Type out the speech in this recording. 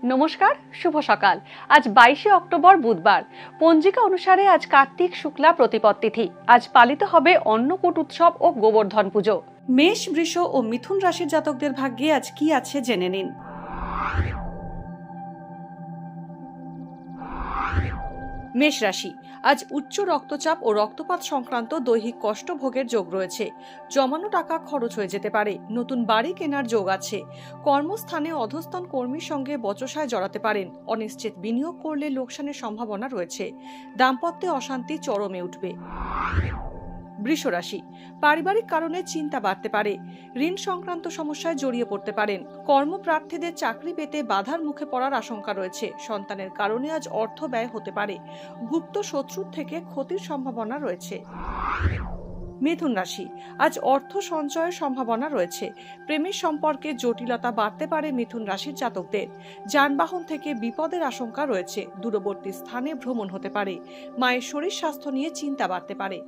নমস্কার, শুভ সকাল। আজ 22শে অক্টোবর বুধবার। পঞ্জিকা অনুসারে আজ কার্তিক শুক্লা প্রতিপদ তিথি। আজ পালিত হবে অন্নকূট উৎসব ও গোবর্ধন পুজো। মেষ, বৃষ ও মিথুন রাশির জাতকদের ভাগ্যে আজ কি আছে জেনে নিন। মেষ রাশি, আজ উচ্চ রক্তচাপ ও রক্তপাত সংক্রান্ত দৈহিক কষ্ট ভোগের যোগ রয়েছে। জমানো টাকা খরচ হয়ে যেতে পারে। নতুন বাড়ি কেনার যোগ আছে। কর্মস্থানে অধস্তন কর্মীর সঙ্গে বচসায় জড়াতে পারেন। অনিশ্চিত বিনিয়োগ করলে লোকসানের সম্ভাবনা রয়েছে। দাম্পত্যে অশান্তি চরমে উঠবে। বৃষ রাশি, পারিবারিক কারণে চিন্তা বাড়তে পারে। ঋণ সংক্রান্ত সমস্যায় জড়িয়ে পড়তে পারেন। কর্মপ্রার্থীদের চাকরি পেতে বাধার মুখে পড়ার আশঙ্কা রয়েছে। সন্তানের কারণে আজ অর্থ ব্যয় হতে পারে। গুপ্ত শত্রুর থেকে ক্ষতির সম্ভাবনা রয়েছে। মিথুন রাশি, আজ অর্থ সঞ্চয়ের সম্ভাবনা রয়েছে। প্রেমের সম্পর্কে জটিলতা বাড়তে পারে মিথুন রাশির জাতকদের। যানবাহন থেকে বিপদের আশঙ্কা রয়েছে। দূরবর্তী স্থানে ভ্রমণ হতে পারে। মায়ের শরীর স্বাস্থ্য নিয়ে চিন্তা বাড়তে পারে।